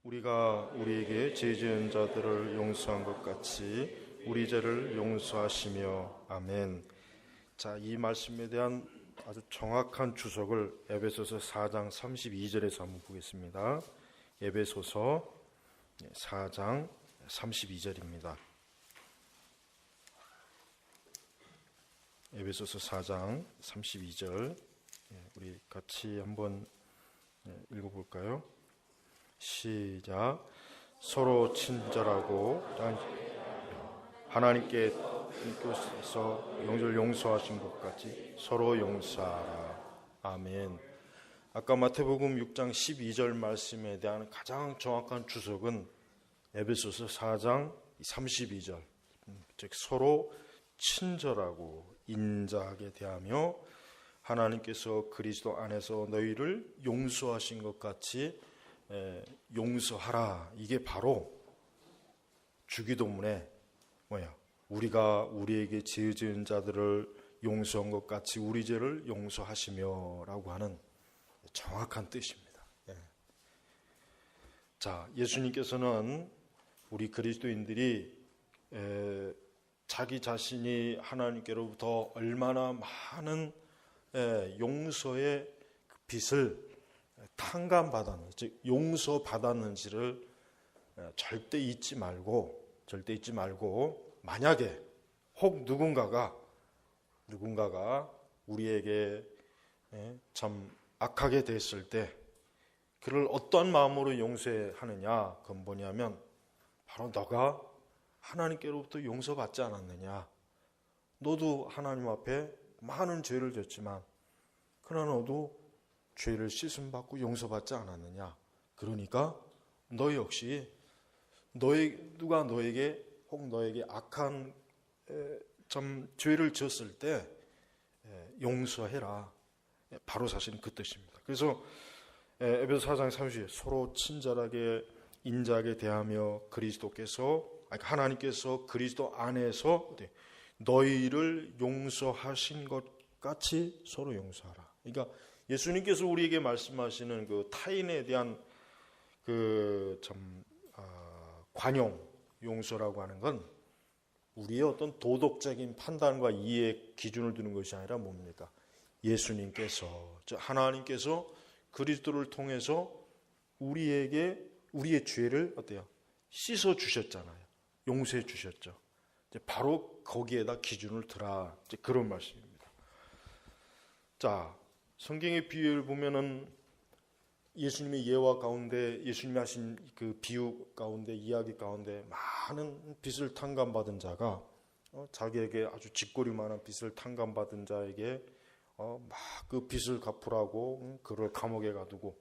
우리가 우리에게 죄 지은 자들을 용서한 것 같이 우리 죄를 용서하시며. 아멘. 자, 이 말씀에 대한 아주 정확한 주석을 에베소서 4장 32절에서 한번 보겠습니다. 에베소서 4장 32절입니다. 에베소서 4장 32절 우리 같이 한번 읽어볼까요? 시작. 서로 친절하고 하나님께서 용서하신 것 같이 서로 용서하라. 아멘. 아까 마태복음 6장 12절 말씀에 대한 가장 정확한 주석은 에베소서 4장 32절, 즉 서로 친절하고 인자하게 대하며 하나님께서 그리스도 안에서 너희를 용서하신 것 같이 용서하라. 이게 바로 주기도문에 우리가 우리에게 죄 지은 자들을 용서한 것 같이 우리 죄를 용서하시며 라고 하는 정확한 뜻입니다. 자, 예수님께서는 우리 그리스도인들이 자기 자신이 하나님께로부터 얼마나 많은 용서의 빚을 탕감받았는지, 즉 용서받았는지를 절대 잊지 말고 만약에 혹 누군가가 우리에게 참 악하게 됐을 때 그를 어떤 마음으로 용서하느냐, 그건 뭐냐면 바로 너가 하나님께로부터 용서받지 않았느냐, 너도 하나님 앞에 많은 죄를 졌지만 그러나 너도 죄를 씻음받고 용서받지 않았느냐. 그러니까 너 역시 누가 너에게 혹 너에게 악한 참 죄를 지었을 때 용서해라. 바로 사실은 그 뜻입니다. 그래서 에베소 4장 30절 서로 친절하게 인자하게 대하며 하나님께서 그리스도 안에서 너희를 용서하신 것 같이 서로 용서하라. 그러니까 예수님께서 우리에게 말씀하시는 그 타인에 대한 관용, 용서라고 하는 건 우리의 어떤 도덕적인 판단과 이해의 기준을 두는 것이 아니라 뭡니까? 예수님께서, 하나님께서 그리스도를 통해서 우리에게 우리의 죄를 씻어 주셨잖아요. 용서해 주셨죠. 바로 거기에다 기준을 두라. 그런 말씀입니다. 자, 성경의 비유를 보면은 예수님의 예화 가운데, 예수님이 하신 그 비유 가운데, 이야기 가운데 많은 빚을 탕감받은 자가 자기에게 아주 짓거리만한 빚을 탕감받은 자에게 막 그 빚을 갚으라고 그를 감옥에 가두고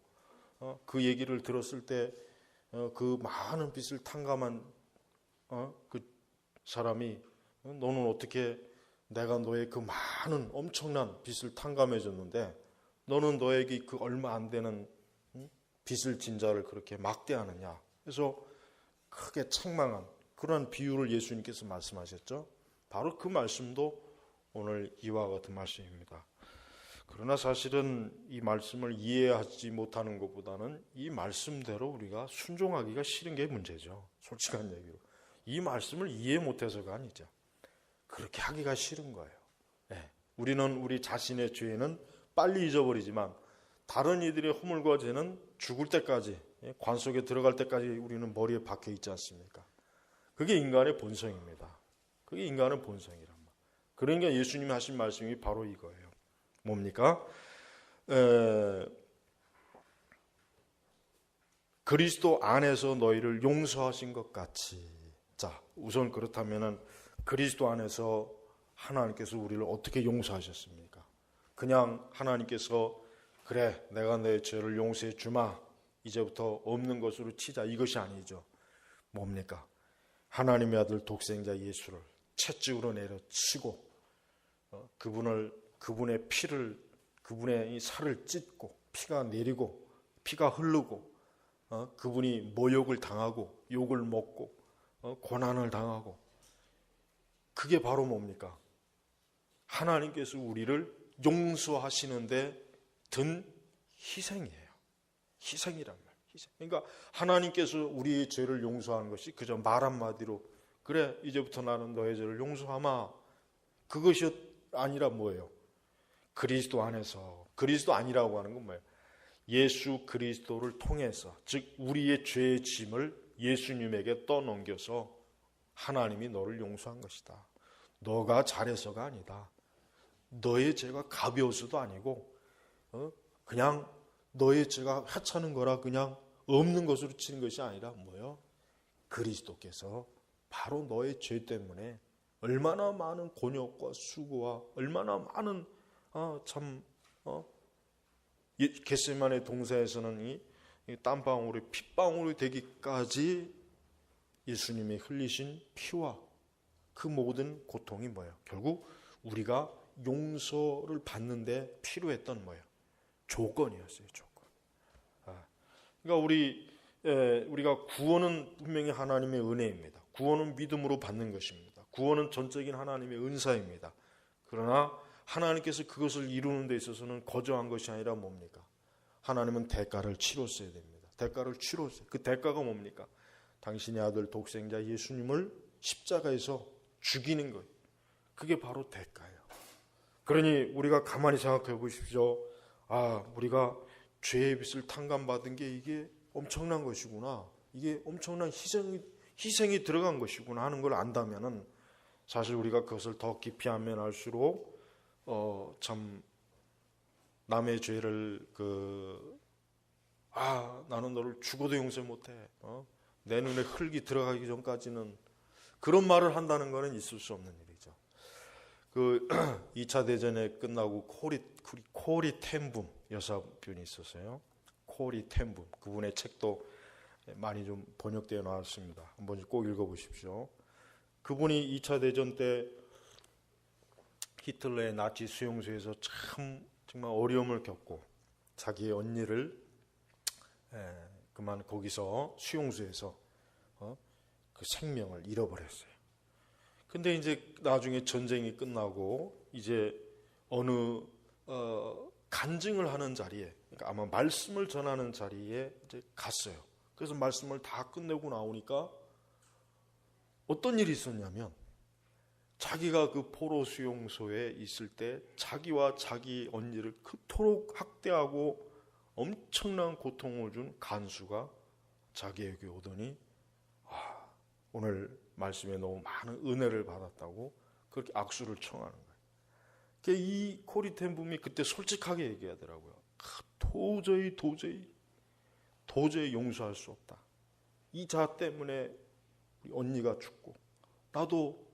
그 얘기를 들었을 때 그 많은 빚을 탕감한 그 사람이 너는 어떻게 내가 너의 그 많은 엄청난 빚을 탕감해 줬는데 너는 너에게 그 얼마 안 되는 빚을 진 자를 그렇게 막대하느냐. 그래서 크게 책망한 그런 비유를 예수님께서 말씀하셨죠. 바로 그 말씀도 오늘 이와 같은 말씀입니다. 그러나 사실은 이 말씀을 이해하지 못하는 것보다는 이 말씀대로 우리가 순종하기가 싫은 게 문제죠. 솔직한 얘기로. 이 말씀을 이해 못해서가 아니죠. 그렇게 하기가 싫은 거예요. 우리는 우리 자신의 죄는 빨리 잊어버리지만 다른 이들의 허물과 죄는 죽을 때까지, 관 속에 들어갈 때까지 우리는 머리에 박혀 있지 않습니까? 그게 인간의 본성입니다. 그게 인간의 본성이란 말. 그러니까 예수님이 하신 말씀이 바로 이거예요. 뭡니까? 그리스도 안에서 너희를 용서하신 것 같이. 자, 우선 그렇다면은 그리스도 안에서 하나님께서 우리를 어떻게 용서하셨습니까? 그냥 하나님께서 그래, 내가 내 죄를 용서해 주마, 이제부터 없는 것으로 치자, 이것이 아니죠. 뭡니까? 하나님의 아들 독생자 예수를 채찍으로 내려치고 그분의 피를, 그분의 이 살을 찢고 피가 내리고 피가 흐르고 그분이 모욕을 당하고 욕을 먹고 고난을 당하고, 그게 바로 뭡니까? 하나님께서 우리를 용서하시는데 든 희생이에요. 희생이란 말. 그러니까 하나님께서 우리의 죄를 용서하는 것이 그저 말 한마디로 그래 이제부터 나는 너의 죄를 용서하마, 그것이 아니라 뭐예요? 그리스도 안에서, 그리스도 아니라고 하는 건 뭐예요? 예수 그리스도를 통해서, 즉 우리의 죄의 짐을 예수님에게 떠넘겨서 하나님이 너를 용서한 것이다. 너가 잘해서가 아니다. 너의 죄가 가벼워서도 아니고 그냥 너의 죄가 하찮은 거라 그냥 없는 것으로 치는 것이 아니라 뭐예요? 그리스도께서 바로 너의 죄 때문에 얼마나 많은 곤욕과 수고와 얼마나 많은 겟세마네 동산에서는 이 땀방울이 핏방울이 되기까지 예수님이 흘리신 피와 그 모든 고통이 뭐예요? 결국 우리가 용서를 받는데 필요했던 뭐예요? 조건이었어요. 조건. 그러니까 우리가 구원은 분명히 하나님의 은혜입니다. 구원은 믿음으로 받는 것입니다. 구원은 전적인 하나님의 은사입니다. 그러나 하나님께서 그것을 이루는 데 있어서는 거저한 것이 아니라 뭡니까? 하나님은 대가를 치렀어야 됩니다. 대가를 치렀어요. 그 대가가 뭡니까? 당신의 아들 독생자 예수님을 십자가에서 죽이는 거예요. 그게 바로 대가예요. 그러니 우리가 가만히 생각해 보십시오. 우리가 죄의 빚을 탕감받은 게 이게 엄청난 것이구나. 이게 엄청난 희생이 들어간 것이구나 하는 걸 안다면은 사실 우리가 그것을 더 깊이 하면 알수록 참 남의 죄를 나는 너를 죽어도 용서 못해. 내 눈에 흙이 들어가기 전까지는 그런 말을 한다는 것은 있을 수 없는 일이죠. 2차 대전에 끝나고 코리 텐붐 여사분이 있었어요. 코리 텐붐. 그분의 책도 많이 좀 번역되어 나왔습니다. 한번 꼭 읽어보십시오. 그분이 2차 대전 때 히틀러의 나치 수용소에서 정말 어려움을 겪고 자기의 언니를 그만 거기서 수용소에서 그 생명을 잃어버렸어요. 근데 이제 나중에 전쟁이 끝나고 이제 어느 간증을 하는 자리에, 그러니까 아마 말씀을 전하는 자리에 이제 갔어요. 그래서 말씀을 다 끝내고 나오니까 어떤 일이 있었냐면 자기가 그 포로 수용소에 있을 때 자기와 자기 언니를 그토록 학대하고 엄청난 고통을 준 간수가 자기에게 오더니 오늘 말씀에 너무 많은 은혜를 받았다고 그렇게 악수를 청하는 거예요. 이 코리 텐붐이 그때 솔직하게 얘기하더라고요. 도저히 용서할 수 없다. 이 자 때문에 우리 언니가 죽고 나도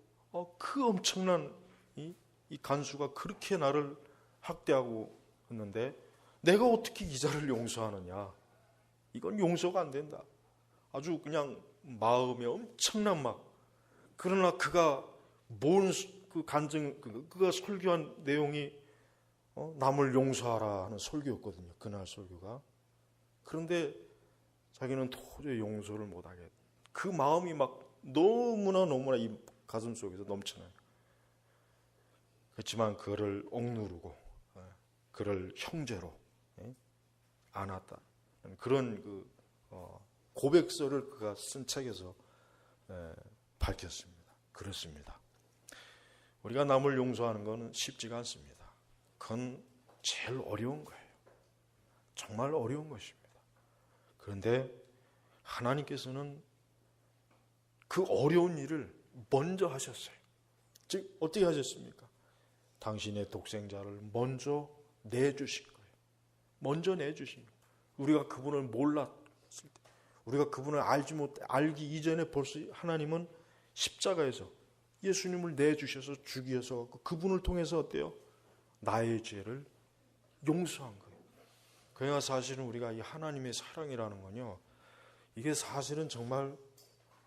그 엄청난 이 간수가 그렇게 나를 학대하고 했는데 내가 어떻게 이 자를 용서하느냐. 이건 용서가 안 된다. 아주 그냥 마음에 엄청난 그러나 그가 뭔 그 간증, 그가 설교한 내용이 남을 용서하라 하는 설교였거든요. 그날 설교가. 그런데 자기는 도저히 용서를 못하게. 그 마음이 너무나 이 가슴 속에서 넘쳐나요. 그렇지만 그를 억누르고 그를 형제로 안았다. 그런 고백서를 그가 쓴 책에서 밝혔습니다. 그렇습니다. 우리가 남을 용서하는 것은 쉽지가 않습니다. 그건 제일 어려운 거예요. 정말 어려운 것입니다. 그런데 하나님께서는 그 어려운 일을 먼저 하셨어요. 즉 어떻게 하셨습니까? 당신의 독생자를 먼저 내주신 거예요. 먼저 내주신 거예요. 우리가 그분을 몰랐을 때, 우리가 그분을 알기 이전에 벌써 하나님은 십자가에서 예수님을 내주셔서 죽이셔서 그분을 통해서 어때요? 나의 죄를 용서한 거예요. 그러니까 사실은 우리가 이 하나님의 사랑이라는 건요, 이게 사실은 정말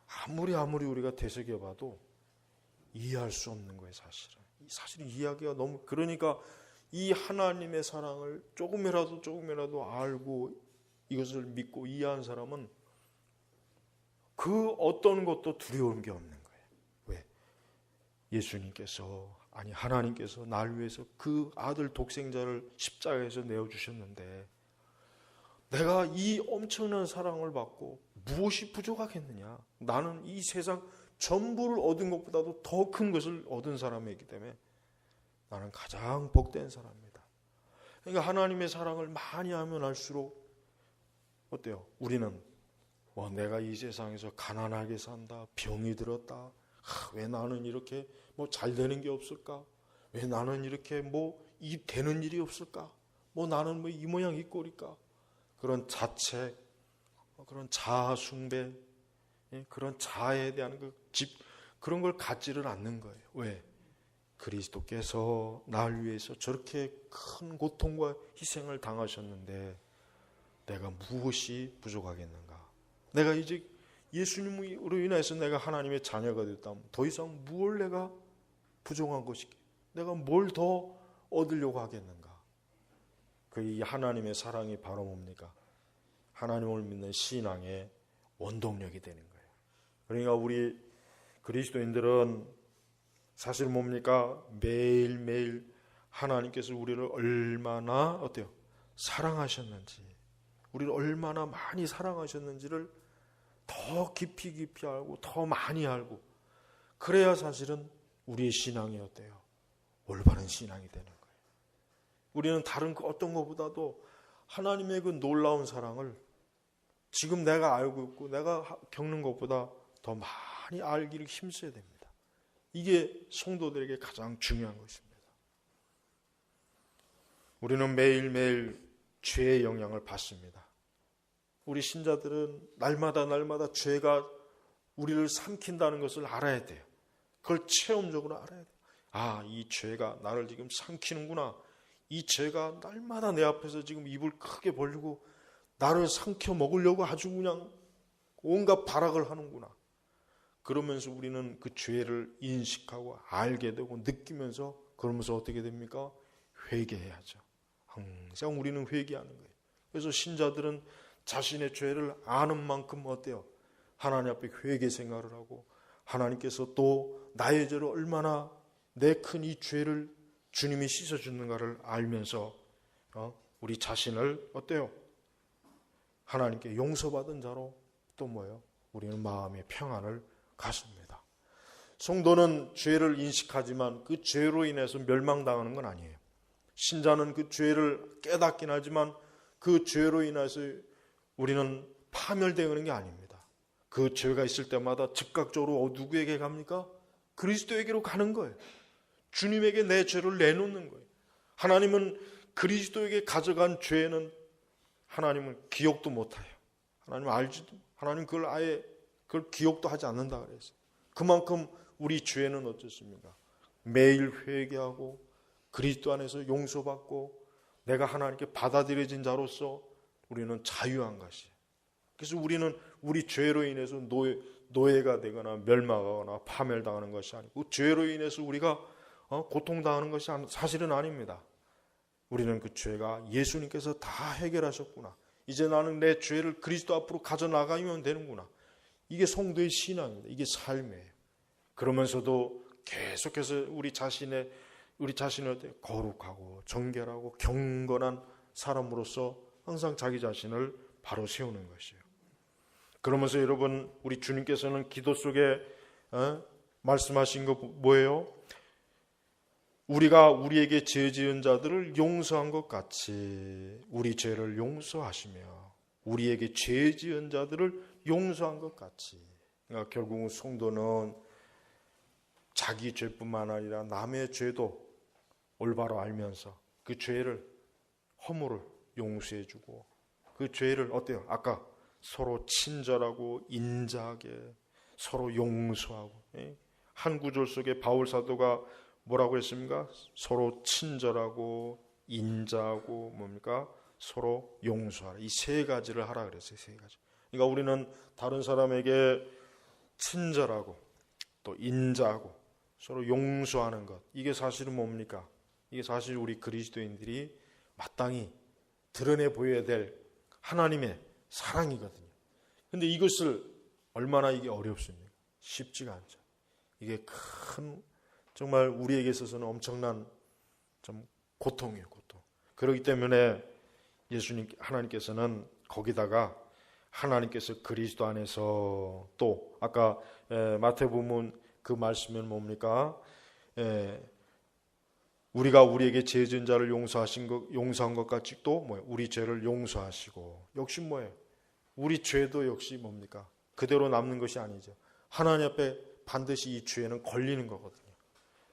아무리 우리가 되새겨봐도 이해할 수 없는 거예요. 사실은 이해하기가 너무, 그러니까 이 하나님의 사랑을 조금이라도 알고 이것을 믿고 이해한 사람은 그 어떤 것도 두려운 게 없는 거예요. 왜? 하나님께서 날 위해서 그 아들 독생자를 십자가에서 내어주셨는데 내가 이 엄청난 사랑을 받고 무엇이 부족하겠느냐? 나는 이 세상 전부를 얻은 것보다도 더 큰 것을 얻은 사람이기 때문에 나는 가장 복된 사람입니다. 그러니까 하나님의 사랑을 많이 하면 할수록 어때요? 우리는 내가 이 세상에서 가난하게 산다, 병이 들었다, 왜 나는 이렇게 잘 되는 게 없을까? 왜 나는 이렇게 이 되는 일이 없을까? 나는 이 모양 이 꼴일까? 그런 자책, 그런 자아 숭배, 그런 자아에 대한 그런 걸 갖지를 않는 거예요. 왜? 그리스도께서 나를 위해서 저렇게 큰 고통과 희생을 당하셨는데 내가 무엇이 부족하겠는가? 내가 이제 예수님으로 인해서 내가 하나님의 자녀가 됐다면 더 이상 무엇을 내가 부족한 것이, 내가 뭘 더 얻으려고 하겠는가? 이 하나님의 사랑이 바로 뭡니까? 하나님을 믿는 신앙의 원동력이 되는 거예요. 그러니까 우리 그리스도인들은 사실 뭡니까? 매일매일 하나님께서 우리를 얼마나 사랑하셨는지, 우리를 얼마나 많이 사랑하셨는지를 더 깊이 알고 더 많이 알고, 그래야 사실은 우리의 신앙이 올바른 신앙이 되는 거예요. 우리는 다른 어떤 것보다도 하나님의 그 놀라운 사랑을 지금 내가 알고 있고 내가 겪는 것보다 더 많이 알기를 힘써야 됩니다. 이게 성도들에게 가장 중요한 것입니다. 우리는 매일매일 죄의 영향을 받습니다. 우리 신자들은 날마다 죄가 우리를 삼킨다는 것을 알아야 돼요. 그걸 체험적으로 알아야 돼요. 이 죄가 나를 지금 삼키는구나. 이 죄가 날마다 내 앞에서 지금 입을 크게 벌리고 나를 삼켜 먹으려고 아주 그냥 온갖 발악을 하는구나. 그러면서 우리는 그 죄를 인식하고 알게 되고 느끼면서, 그러면서 어떻게 됩니까? 회개해야죠. 항상 우리는 회개하는 거예요. 그래서 신자들은 자신의 죄를 아는 만큼 하나님 앞에 회개 생활을 하고, 하나님께서 또 나의 죄를 얼마나 내 큰 이 죄를 주님이 씻어주는가를 알면서 우리 자신을 하나님께 용서받은 자로 우리는 마음의 평안을 갖습니다. 성도는 죄를 인식하지만 그 죄로 인해서 멸망당하는 건 아니에요. 신자는 그 죄를 깨닫긴 하지만 그 죄로 인해서 우리는 파멸되는 게 아닙니다. 그 죄가 있을 때마다 즉각적으로 누구에게 갑니까? 그리스도에게로 가는 거예요. 주님에게 내 죄를 내놓는 거예요. 하나님은 그리스도에게 가져간 죄는 하나님은 기억도 못해요. 하나님 그걸 아예 기억도 하지 않는다 그랬어요. 그만큼 우리 죄는 어떻습니까? 매일 회개하고 그리스도 안에서 용서받고 내가 하나님께 받아들여진 자로서 우리는 자유한 것이에요. 그래서 우리는 우리 죄로 인해서 노예가 되거나 멸망하거나 파멸당하는 것이 아니고, 죄로 인해서 우리가 고통당하는 것이 사실은 아닙니다. 우리는 그 죄가 예수님께서 다 해결하셨구나. 이제 나는 내 죄를 그리스도 앞으로 가져나가면 되는구나. 이게 성도의 신앙입니다. 이게 삶이에요. 그러면서도 계속해서 우리 자신을 거룩하고 정결하고 경건한 사람으로서 항상 자기 자신을 바로 세우는 것이에요. 그러면서 여러분, 우리 주님께서는 기도 속에 말씀하신 거 뭐예요? 우리가 우리에게 죄 지은 자들을 용서한 것 같이 우리 죄를 용서하시며, 우리에게 죄 지은 자들을 용서한 것 같이. 그러니까 결국은 성도는 자기 죄뿐만 아니라 남의 죄도 올바로 알면서 그 죄를, 허물을 용서해주고, 그 죄를 아까 서로 친절하고 인자하게 서로 용서하고. 한 구절 속에 바울 사도가 뭐라고 했습니까? 서로 친절하고 인자하고 뭡니까? 서로 용서하라. 이 세 가지를 하라 그랬어요. 세 가지. 그러니까 우리는 다른 사람에게 친절하고 또 인자하고 서로 용서하는 것, 이게 사실은 뭡니까? 이게 사실 우리 그리스도인들이 마땅히 드러내 보여야 될 하나님의 사랑이거든요. 근데 이것을 얼마나 이게 어렵습니까? 쉽지가 않죠. 이게 정말 우리에게 있어서는 엄청난 좀 고통이에요, 고통. 그렇기 때문에 하나님께서는 거기다가 하나님께서 그리스도 안에서 또 아까 마태복음 그 말씀은 뭡니까? 우리가 우리에게 죄 지은 자를 용서한 것 같이 또 뭐예요? 우리 죄를 용서하시고, 역시 뭐예요? 우리 죄도 역시 뭡니까? 그대로 남는 것이 아니죠. 하나님 앞에 반드시 이 죄는 걸리는 거거든요.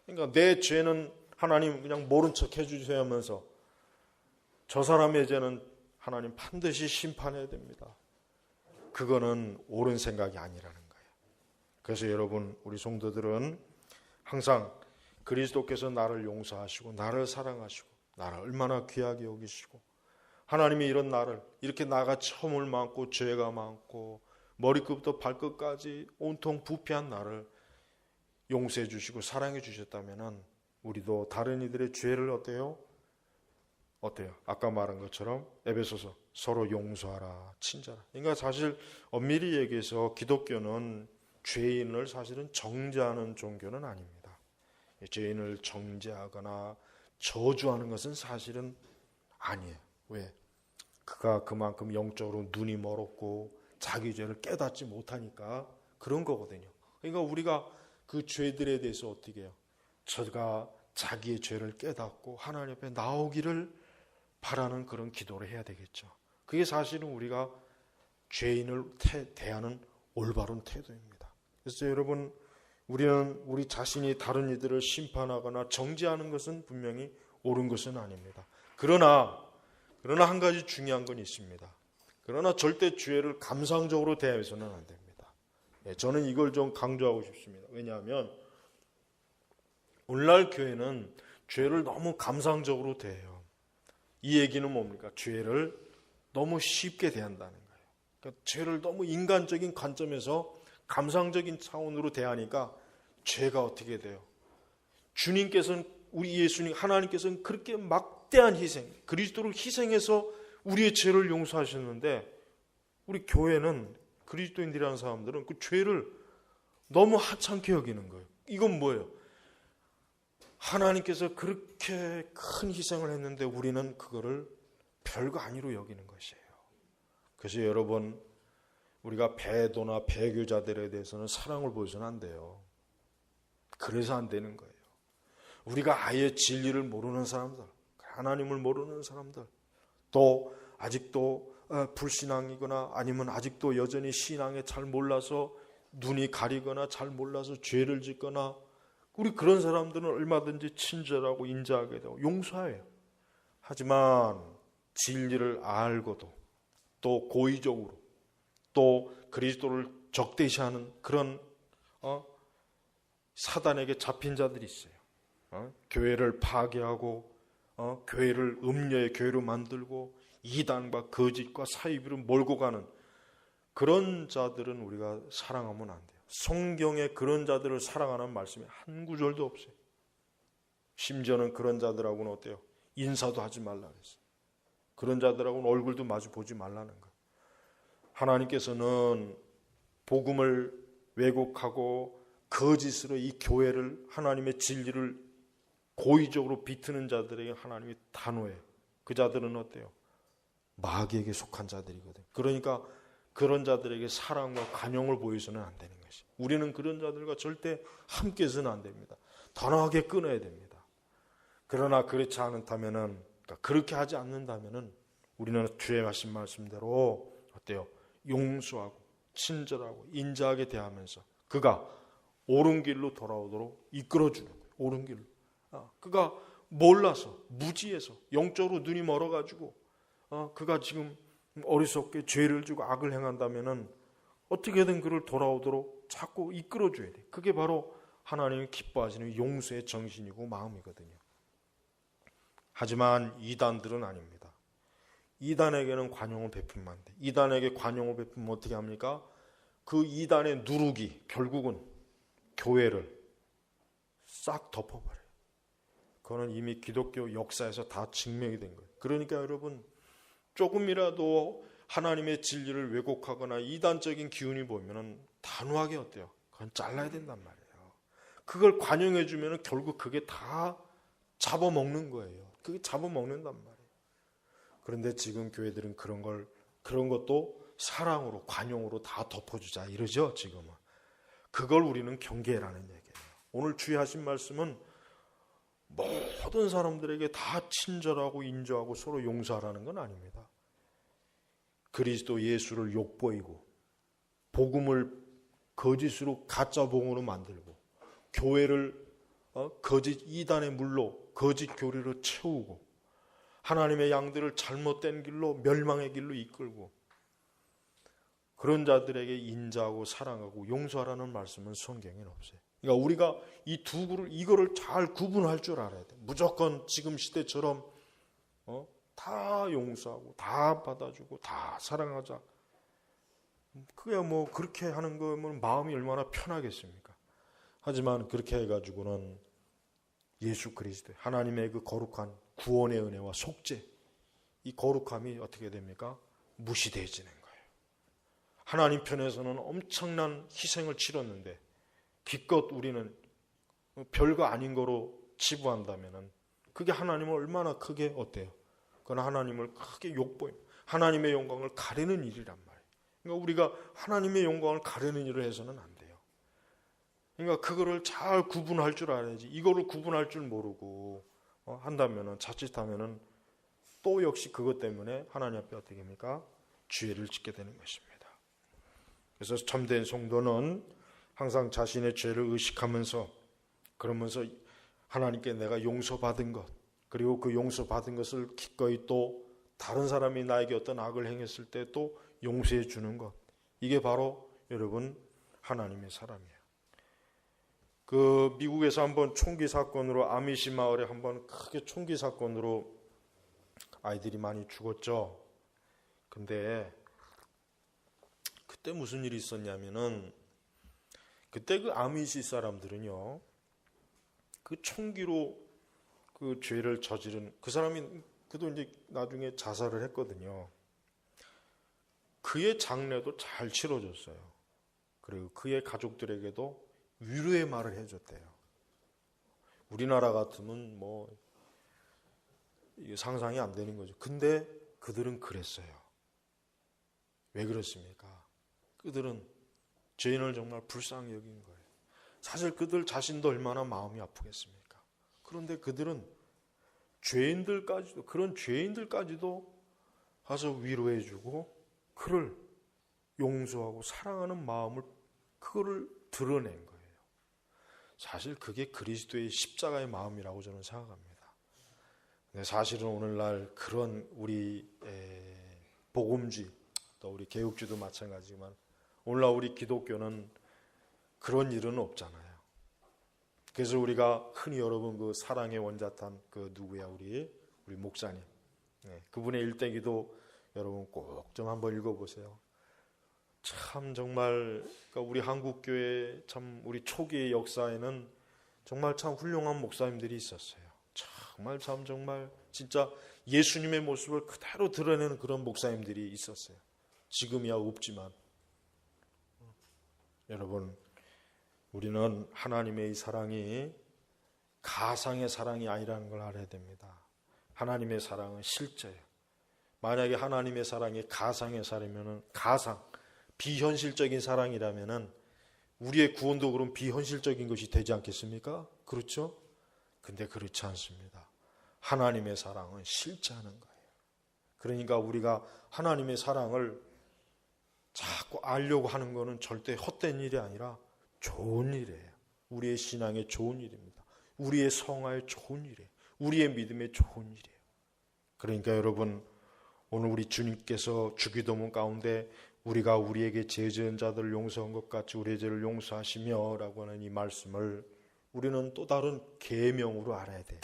그러니까 내 죄는 하나님 그냥 모른 척 해주세요 하면서 저 사람의 죄는 하나님 반드시 심판해야 됩니다. 그거는 옳은 생각이 아니라는 거예요. 그래서 여러분, 우리 성도들은 항상 그리스도께서 나를 용서하시고 나를 사랑하시고 나를 얼마나 귀하게 여기시고, 하나님이 이런 나를 이렇게 나같이 허물 많고 죄가 많고 머리끝부터 발끝까지 온통 부패한 나를 용서해 주시고 사랑해 주셨다면 우리도 다른 이들의 죄를 어때요? 아까 말한 것처럼 에베소서 서로 용서하라, 친절하라. 그러니까 사실 엄밀히 얘기해서 기독교는 죄인을 사실은 정죄하는 종교는 아닙니다. 죄인을 정죄하거나 저주하는 것은 사실은 아니에요. 왜? 그가 그만큼 영적으로 눈이 멀었고 자기 죄를 깨닫지 못하니까 그런 거거든요. 그러니까 우리가 그 죄들에 대해서 어떻게 해요? 저가 자기의 죄를 깨닫고 하나님 앞에 나오기를 바라는 그런 기도를 해야 되겠죠. 그게 사실은 우리가 죄인을 대하는 올바른 태도입니다. 그래서 여러분, 우리는 우리 자신이 다른 이들을 심판하거나 정죄하는 것은 분명히 옳은 것은 아닙니다. 그러나 한 가지 중요한 건 있습니다. 그러나 절대 죄를 감상적으로 대해서는 안 됩니다. 저는 이걸 좀 강조하고 싶습니다. 왜냐하면 오늘날 교회는 죄를 너무 감상적으로 대해요. 이 얘기는 뭡니까? 죄를 너무 쉽게 대한다는 거예요. 그러니까 죄를 너무 인간적인 관점에서 감상적인 차원으로 대하니까 죄가 어떻게 돼요? 주님께서는, 우리 예수님 하나님께서는 그렇게 막대한 희생, 그리스도를 희생해서 우리의 죄를 용서하셨는데 우리 교회는, 그리스도인들이라는 사람들은 그 죄를 너무 하찮게 여기는 거예요. 이건 뭐예요? 하나님께서 그렇게 큰 희생을 했는데 우리는 그거를 별거 아니로 여기는 것이에요. 그래서 여러분, 우리가 배도나 배교자들에 대해서는 사랑을 보여서는 안 돼요. 그래서 안 되는 거예요. 우리가 아예 진리를 모르는 사람들, 하나님을 모르는 사람들, 또 아직도 불신앙이거나 아니면 아직도 여전히 신앙에 잘 몰라서 눈이 가리거나 잘 몰라서 죄를 짓거나, 우리 그런 사람들은 얼마든지 친절하고 인자하게 되고 용서해요. 하지만 진리를 알고도 또 고의적으로 또 그리스도를 적대시하는 그런 사단에게 잡힌 자들이 있어요. 교회를 파괴하고 교회를 음녀의 교회로 만들고 이단과 거짓과 사이비로 몰고 가는 그런 자들은 우리가 사랑하면 안 돼요. 성경에 그런 자들을 사랑하는 말씀이 한 구절도 없어요. 심지어는 그런 자들하고는 어때요? 인사도 하지 말라 그랬어요. 그런 자들하고는 얼굴도 마주 보지 말라는 거예요. 하나님께서는 복음을 왜곡하고 거짓으로 이 교회를, 하나님의 진리를 고의적으로 비트는 자들에게 하나님이 단호해요. 그 자들은 어때요? 마귀에게 속한 자들이거든요. 그러니까 그런 자들에게 사랑과 관용을 보여서는 안 되는 것이. 우리는 그런 자들과 절대 함께 해서는 안 됩니다. 단호하게 끊어야 됩니다. 그러나 그렇지 않다면은, 그러니까 그렇게 하지 않는다면은 우리는 뒤에 하신 말씀대로 어때요? 용서하고 친절하고 인자하게 대하면서 그가 옳은 길로 돌아오도록 이끌어주는 거예요. 옳은 길로. 그가 몰라서, 무지해서, 영적으로 눈이 멀어가지고 그가 지금 어리석게 죄를 지고 악을 행한다면은 어떻게든 그를 돌아오도록 자꾸 이끌어줘야 돼. 그게 바로 하나님이 기뻐하시는 용서의 정신이고 마음이거든요. 하지만 이단들은 아닙니다. 이단에게는 관용을 베풀면 안 돼. 이단에게 관용을 베풀면 어떻게 합니까? 그 이단의 누룩이 결국은 교회를 싹 덮어버려요. 그거는 이미 기독교 역사에서 다 증명이 된 거예요. 그러니까 여러분, 조금이라도 하나님의 진리를 왜곡하거나 이단적인 기운이 보이면 단호하게 어때요? 그건 잘라야 된단 말이에요. 그걸 관용해 주면 결국 그게 다 잡아먹는 거예요. 그게 잡아먹는단 말이에요. 그런데 지금 교회들은 그런 걸 그런 것도 사랑으로, 관용으로 다 덮어주자 이러죠. 지금은 그걸 우리는 경계라는 얘기예요. 오늘 주의 하신 말씀은 모든 사람들에게 다 친절하고 인정하고 서로 용서하라는 건 아닙니다. 그리스도 예수를 욕보이고 복음을 거짓으로 가짜 복음으로 만들고 교회를 거짓 이단의 물로 거짓 교리로 채우고 하나님의 양들을 잘못된 길로 멸망의 길로 이끌고 그런 자들에게 인자하고 사랑하고 용서하라는 말씀은 성경에는 없어요. 그러니까 우리가 이 두 그룹 이거를 잘 구분할 줄 알아야 돼. 무조건 지금 시대처럼 다 용서하고 다 받아주고 다 사랑하자. 그게 뭐 그렇게 하는 거면 마음이 얼마나 편하겠습니까? 하지만 그렇게 해가지고는 예수 그리스도 하나님의 그 거룩한 구원의 은혜와 속죄 이 거룩함이 어떻게 됩니까? 무시되어지는 거예요. 하나님 편에서는 엄청난 희생을 치렀는데 기껏 우리는 별거 아닌 거로 치부한다면은 그게 하나님을 얼마나 크게 어때요? 그건 하나님을 크게 욕보입니다. 하나님의 영광을 가리는 일이란 말이에요. 그러니까 우리가 하나님의 영광을 가리는 일을 해서는 안 돼요. 그러니까 그거를 잘 구분할 줄 알아야지. 이거를 구분할 줄 모르고 한다면은 자칫하면은 또 역시 그것 때문에 하나님 앞에 어떻게 됩니까? 죄를 짓게 되는 것입니다. 그래서 참된 성도는 항상 자신의 죄를 의식하면서 그러면서 하나님께 내가 용서받은 것 그리고 그 용서받은 것을 기꺼이 또 다른 사람이 나에게 어떤 악을 행했을 때 또 용서해 주는 것 이게 바로 여러분 하나님의 사랑이에요. 그 미국에서 한번 총기 사건으로 아미시 마을에 한번 크게 총기 사건으로 아이들이 많이 죽었죠. 근데 그때 무슨 일이 있었냐면은 그때 그 아미시 사람들은요 그 총기로 그 죄를 저지른 그 사람이 그도 이제 나중에 자살을 했거든요. 그의 장례도 잘 치러줬어요. 그리고 그의 가족들에게도 위로의 말을 해줬대요. 우리나라 같으면 뭐 이게 상상이 안 되는 거죠. 근데 그들은 그랬어요. 왜 그렇습니까? 그들은 죄인을 정말 불쌍히 여긴 거예요. 사실 그들 자신도 얼마나 마음이 아프겠습니까? 그런데 그들은 죄인들까지도 그런 죄인들까지도 가서 위로해주고 그를 용서하고 사랑하는 마음을 그거를 드러낸 거예요. 사실 그게 그리스도의 십자가의 마음이라고 저는 생각합니다. 근데 사실은 오늘날 그런 우리 복음주의 또 우리 개혁주의도 마찬가지지만 오늘날 우리 기독교는 그런 일은 없잖아요. 그래서 우리가 흔히 여러분 그 사랑의 원자탄 그 누구야 우리 목사님 그분의 일대기도 여러분 꼭 좀 한번 읽어보세요. 참 정말 그러니까 우리 한국교회 참 우리 초기의 역사에는 정말 참 훌륭한 목사님들이 있었어요. 정말 진짜 예수님의 모습을 그대로 드러내는 그런 목사님들이 있었어요. 지금이야 없지만 여러분 우리는 하나님의 이 사랑이 가상의 사랑이 아니라는 걸 알아야 됩니다. 하나님의 사랑은 실제예요. 만약에 하나님의 사랑이 가상의 사랑이면은 가상, 비현실적인 사랑이라면은 우리의 구원도 그럼 비현실적인 것이 되지 않겠습니까? 그렇죠? 근데 그렇지 않습니다. 하나님의 사랑은 실제하는 거예요. 그러니까 우리가 하나님의 사랑을 자꾸 알려고 하는 것은 절대 헛된 일이 아니라 좋은 일이에요. 우리의 신앙에 좋은 일입니다. 우리의 성화에 좋은 일이에요. 우리의 믿음에 좋은 일이에요. 그러니까 여러분 오늘 우리 주님께서 주기도문 가운데 우리가 우리에게 죄 지은 자들을 용서한 것 같이 우리의 죄를 용서하시며 라고 하는 이 말씀을 우리는 또 다른 계명으로 알아야 돼요.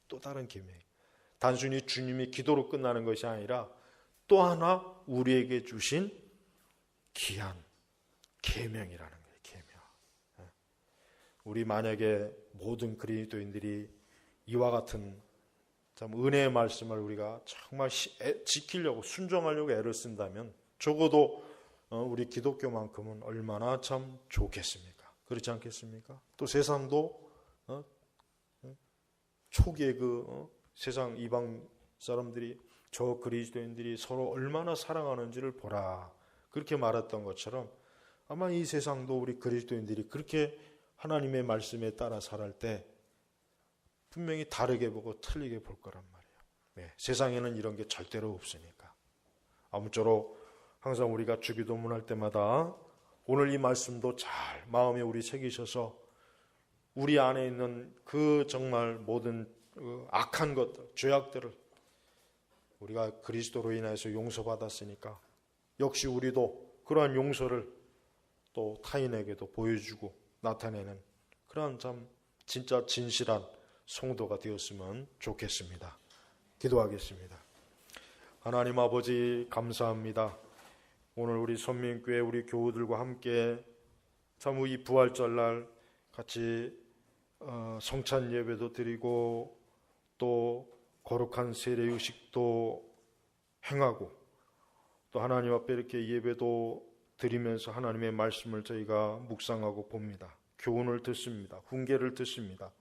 또 다른 계명. 단순히 주님이 기도로 끝나는 것이 아니라 또 하나 우리에게 주신 귀한 계명이라는 거예요. 계명. 우리 만약에 모든 그리스도인들이 이와 같은 참 은혜의 말씀을 우리가 정말 지키려고 순종하려고 애를 쓴다면 적어도 우리 기독교만큼은 얼마나 참 좋겠습니까? 그렇지 않겠습니까? 또 세상도 초기에 세상 이방 사람들이 저 그리스도인들이 서로 얼마나 사랑하는지를 보라. 그렇게 말했던 것처럼 아마 이 세상도 우리 그리스도인들이 그렇게 하나님의 말씀에 따라 살할 때 분명히 다르게 보고 틀리게 볼 거란 말이에요. 네, 세상에는 이런 게 절대로 없으니까. 아무쪼록 항상 우리가 주기도문할 때마다 오늘 이 말씀도 잘 마음에 우리 새기셔서 우리 안에 있는 그 정말 모든 악한 것들, 죄악들을 우리가 그리스도로 인해서 용서받았으니까 역시 우리도 그러한 용서를 또 타인에게도 보여주고 나타내는 그러한 참 진짜 진실한 성도가 되었으면 좋겠습니다. 기도하겠습니다. 하나님 아버지 감사합니다. 오늘 우리 선민교회 우리 교우들과 함께 참 이 부활절날 같이 성찬 예배도 드리고 또 거룩한 세례의식도 행하고 또 하나님 앞에 이렇게 예배도 드리면서 하나님의 말씀을 저희가 묵상하고 봅니다. 교훈을 듣습니다. 훈계를 듣습니다.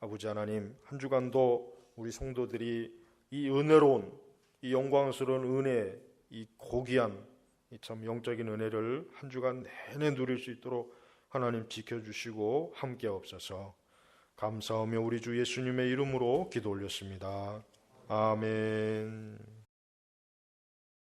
아버지 하나님, 한 주간도 우리 성도들이 이 은혜로운, 이 영광스러운 은혜, 이 고귀한, 이 참 영적인 은혜를 한 주간 내내 누릴 수 있도록 하나님 지켜주시고 함께 없어서 감사하며 우리 주 예수님의 이름으로 기도 올렸습니다. 아멘.